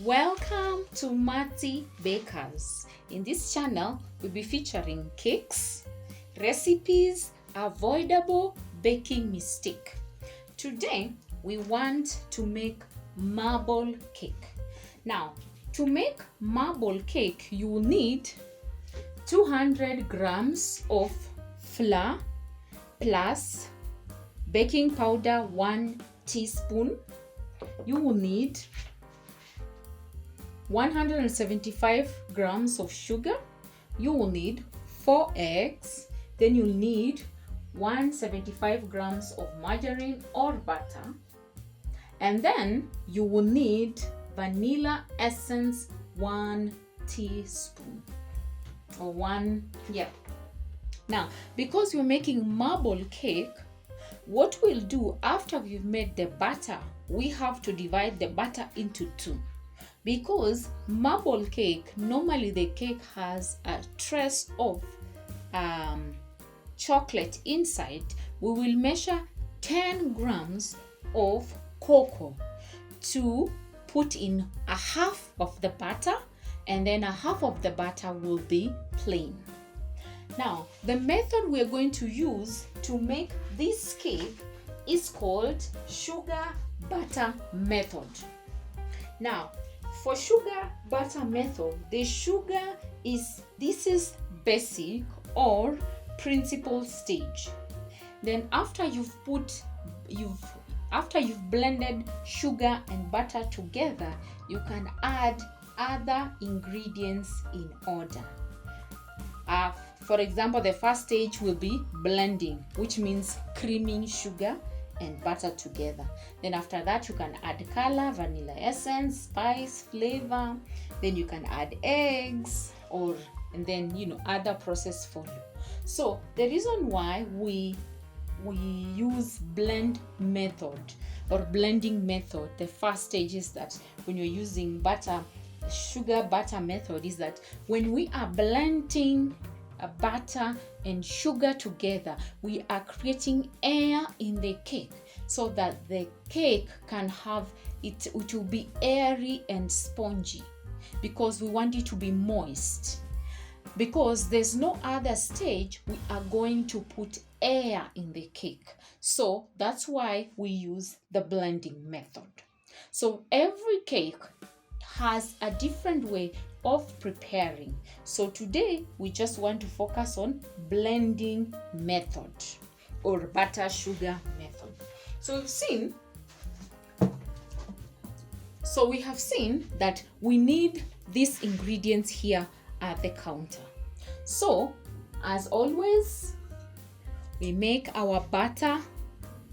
Welcome to Mati Bakers. In this channel, we'll be featuring cakes, recipes, avoidable baking mistake. Today, we want to make marble cake. Now, to make marble cake, you will need 200 grams of flour plus baking powder 1 teaspoon. You will need 175 grams of sugar. You will need 4 eggs. Then you'll need 175 grams of margarine or butter. And then you will need vanilla essence 1 teaspoon or 1. Now, because we're making marble cake, what we'll do after we've made the batter, we have to divide the batter into 2. Because marble cake, normally the cake has a trace of chocolate inside, we will measure 10 grams of cocoa to put in a half of the batter, and then a half of the batter will be plain. Now, the method we're going to use to make this cake is called sugar butter method. Now, for sugar butter method, the sugar is basic or principal stage. Then after you've blended sugar and butter together, you can add other ingredients in order. For example, the first stage will be blending, which means creaming sugar and butter together. Then after that, you can add color, vanilla essence, spice, flavor. Then you can add eggs, and then other process follow. So the reason why we use blend method or blending method, the first stage is that when you're using sugar butter method, is that when we are blending butter and sugar together, we are creating air in the cake so that the cake can have it will be airy and spongy, because we want it to be moist. Because there's no other stage, we are going to put air in the cake. So that's why we use the blending method. So every cake has a different way of preparing. So today we just want to focus on blending method or butter sugar method. We have seen that we need these ingredients here at the counter. So as always, we make our butter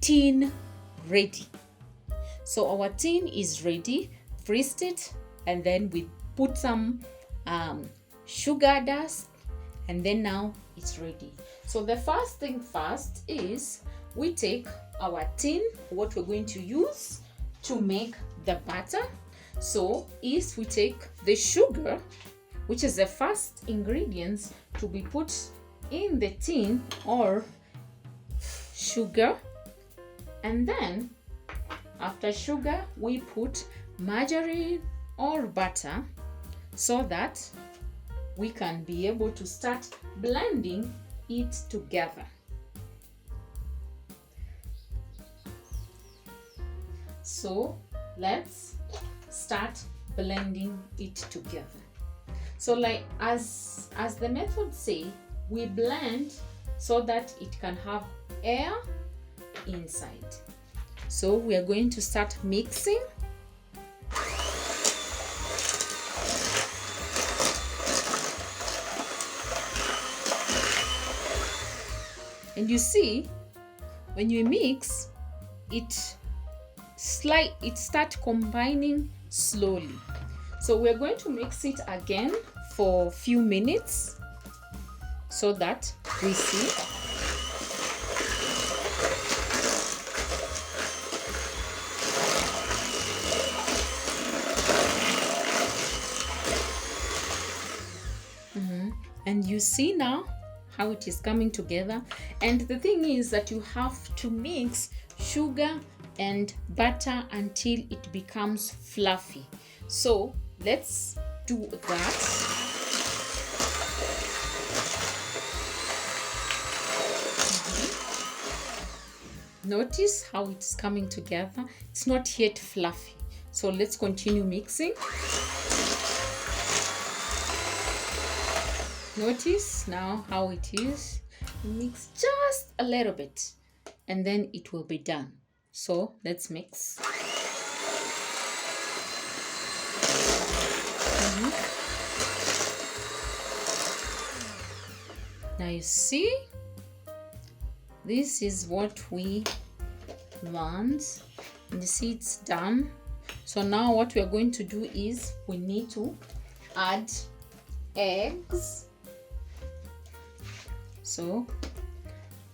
tin ready. So our tin is ready, freeze it, and then we put some sugar dust, and then now it's ready. So the first thing first is we take our tin, what we're going to use to make the butter. So is we take the sugar, which is the first ingredients to be put in the tin, or sugar, and then after sugar we put margarine or butter so that we can be able to start blending it together. So let's start blending it together. So like as the method say, we blend so that it can have air inside. So we are going to start mixing. And you see, when you mix, it start combining slowly. So we're going to mix it again for a few minutes so that we see. And you see now how it is coming together. And the thing is that you have to mix sugar and butter until it becomes fluffy. So let's do that. Notice how it's coming together. It's not yet fluffy. So let's continue mixing. Notice now how it is. Mix just a little bit and then it will be done. So let's mix. Now you see, this is what we want, and you see it's done. So now what we are going to do is we need to add eggs. So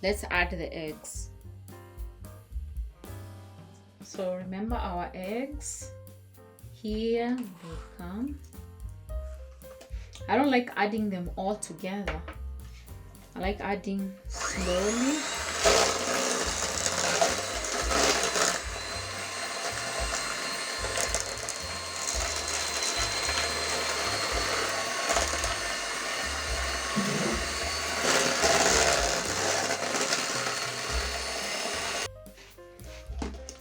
let's add the eggs. So remember our eggs, here they come. I don't like adding them all together. I like adding slowly.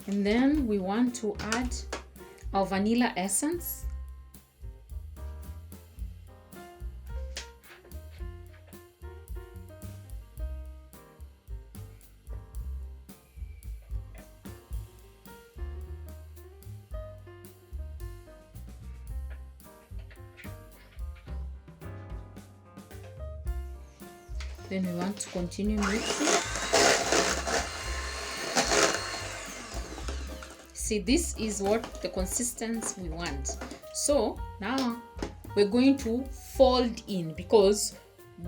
And then we want to add our vanilla essence. Then we want to continue mixing. See, this is what the consistency we want. So now we're going to fold in because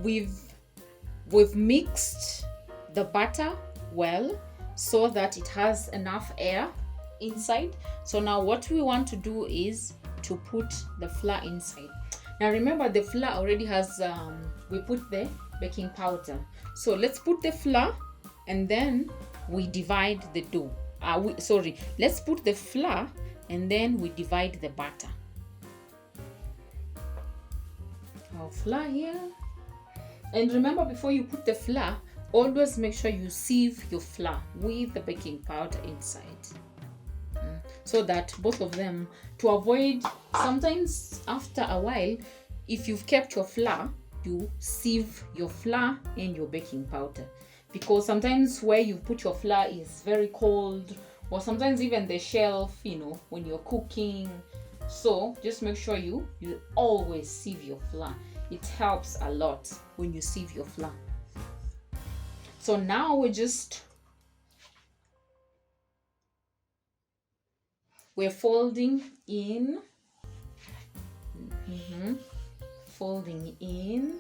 we've mixed the butter well so that it has enough air inside. So now what we want to do is to put the flour inside. Now remember, the flour already has we put the baking powder. So let's put the flour and then we divide the dough. Let's put the flour and then we divide the butter. Our flour here. And remember, before you put the flour, always make sure you sieve your flour with the baking powder inside. So that both of them, to avoid, sometimes after a while, if you've kept your flour, you sieve your flour and your baking powder, because sometimes where you put your flour is very cold, or sometimes even the shelf, when you're cooking. So just make sure you always sieve your flour. It helps a lot when you sieve your flour. So now we're folding in. Folding in.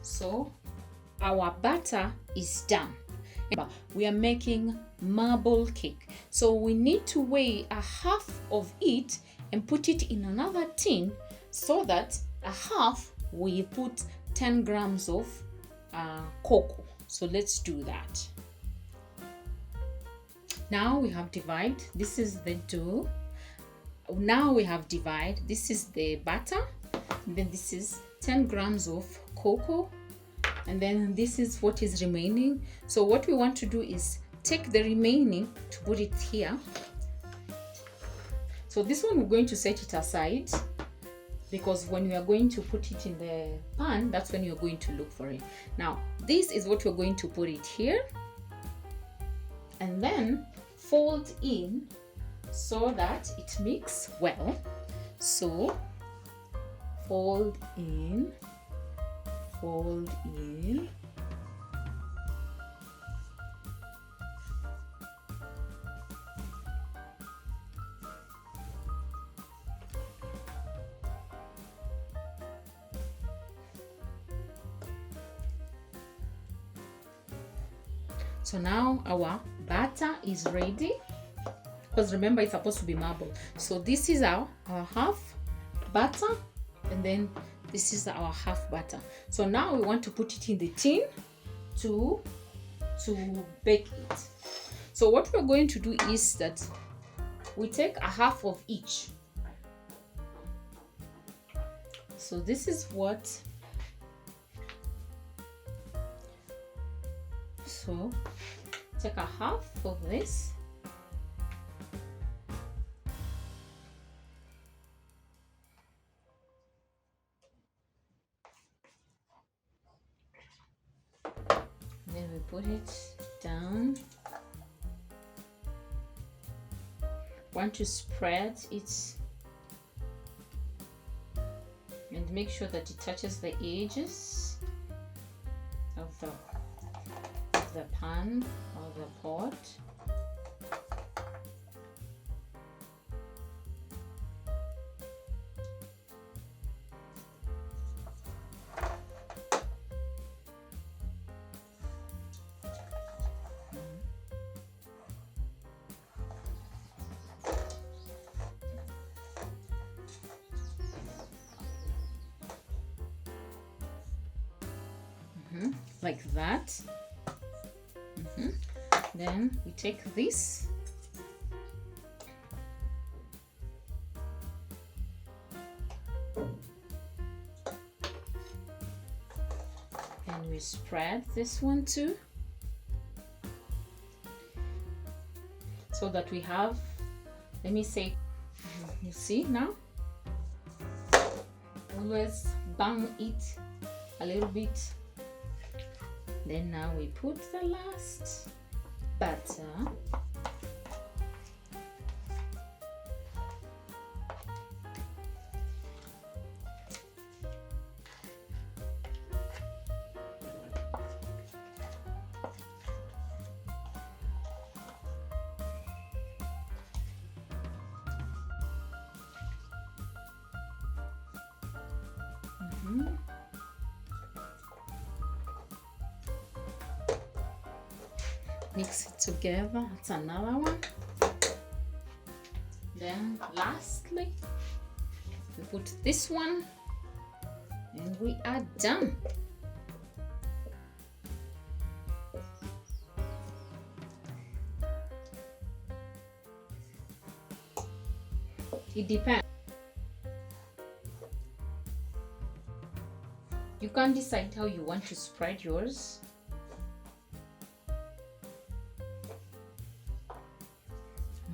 So our batter is done. We are making marble cake. So we need to weigh a half of it and put it in another tin, so that a half we put 10 grams of cocoa. So let's do that. Now we have divided. This is the dough. Now we have divided. This is the batter. And then this is 10 grams of cocoa. And then this is what is remaining. So what we want to do is take the remaining to put it here. So this one we're going to set it aside, because when we are going to put it in the pan, that's when you're going to look for it. Now this is what we're going to put it here, and then fold in so that it mixes well. So fold in, fold in. So now our batter is ready, because remember it's supposed to be marble. So this is our half batter, and then this is our half batter. So now we want to put it in the tin to bake it. So what we're going to do is that we take a half of each. So this is what, so take a half of this, then we put it down. Want to spread it and make sure that it touches the edges of the pan or the pot. Like that. Then we take this and we spread this one too, so that we have, let me say, you see now, always bang it a little bit. Then now we put the last batter. Mix it together. That's another one. Then lastly, we put this one and we are done. It depends. You can decide how you want to spread yours.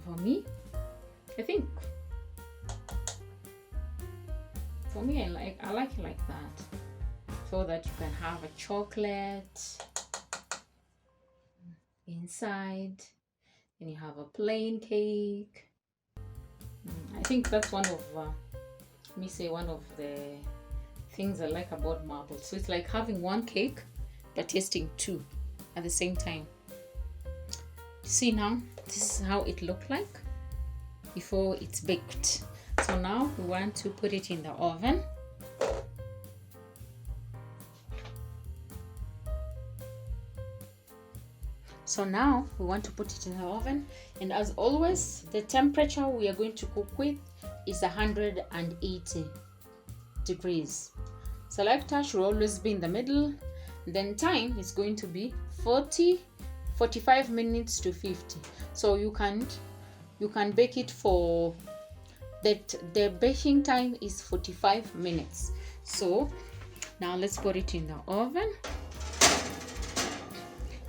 For me, I think, for me, I like it like that, so that you can have a chocolate inside, and you have a plain cake. I think that's one of, let me say, one of the things I like about marble. So it's like having one cake but tasting two at the same time. See now, this is how it looked like before it's baked. So now we want to put it in the oven. So now we want to put it in the oven, and as always, the temperature we are going to cook with is 180 degrees. Selector should always be in the middle. Then time is going to be 45 minutes to 50. So you can bake it for that. The baking time is 45 minutes. So now let's put it in the oven.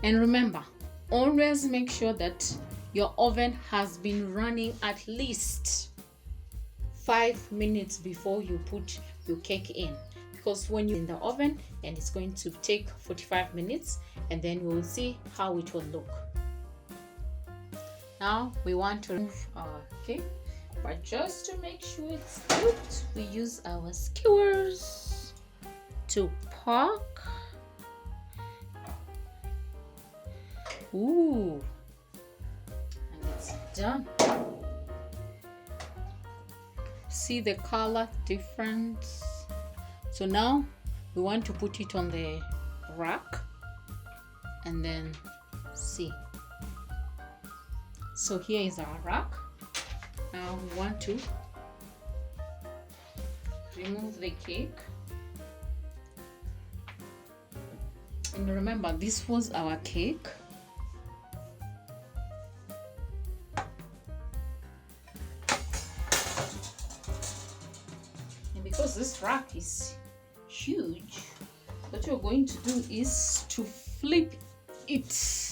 And remember, always make sure that your oven has been running at least 5 minutes before you put your cake in, because when you're in the oven, and it's going to take 45 minutes, and then we will see how it will look. Now we want to remove our cake, but just to make sure it's cooked, we use our skewers to poke. Ooh, and it's done. See the color difference? So now we want to put it on the rack, and then See, so here is our rack. Now we want to remove the cake, and remember, this was our cake. And because this rack is huge, what you're going to do is to flip it.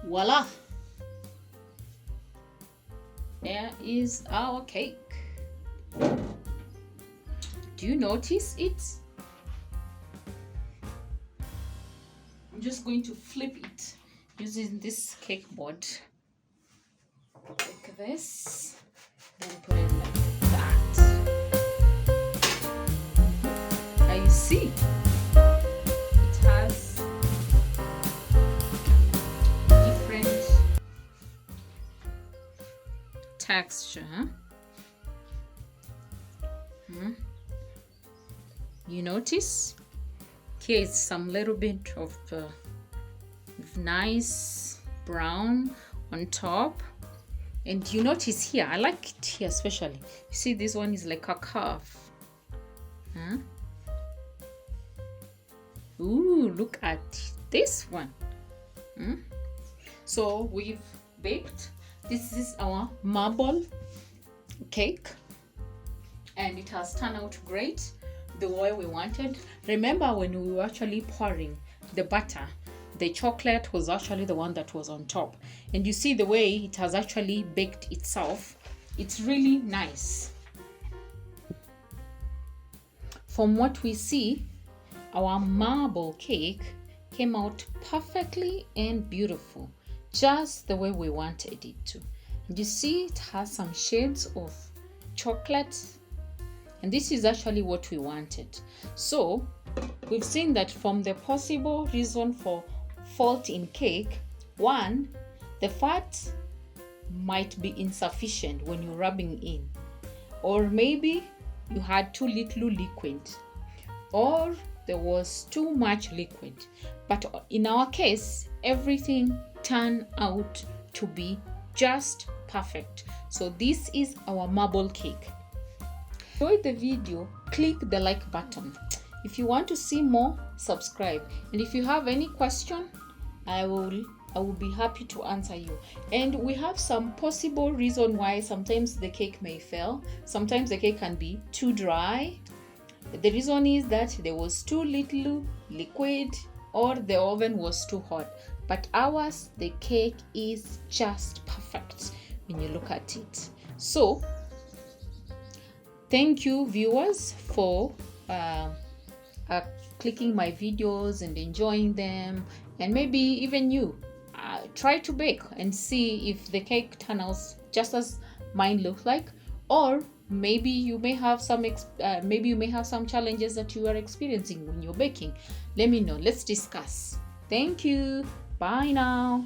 Voila! There is our cake. Do you notice it? I'm just going to flip it using this cake board. Like this. Then put it like that. Now you see, it has different texture. You notice here is some little bit of nice brown on top, and you notice here, I like it here especially. You see, this one is like a curve. Ooh, look at this one. So we've baked. This is our marble cake, and it has turned out great, the way we wanted. Remember, when we were actually pouring the butter, the chocolate was actually the one that was on top, and you see the way it has actually baked itself. It's really nice. From what we see, our marble cake came out perfectly and beautiful, just the way we wanted it to. And you see, it has some shades of chocolate, and this is actually what we wanted. So we've seen that from the possible reason for fault in cake, one, the fat might be insufficient when you're rubbing in, or maybe you had too little liquid, or there was too much liquid. But in our case, everything turned out to be just perfect. So this is our marble cake. If you enjoyed the video, click the like button. If you want to see more, subscribe. And if you have any question, I will be happy to answer you. And we have some possible reason why sometimes the cake may fail. Sometimes the cake can be too dry. The reason is that there was too little liquid, or the oven was too hot. But ours, the cake is just perfect when you look at it. So thank you, viewers, for clicking my videos and enjoying them. And maybe even you try to bake and see if the cake turns out just as mine looks like, or maybe you may have some challenges that you are experiencing when you're baking. Let me know. Let's discuss. Thank you. Bye now.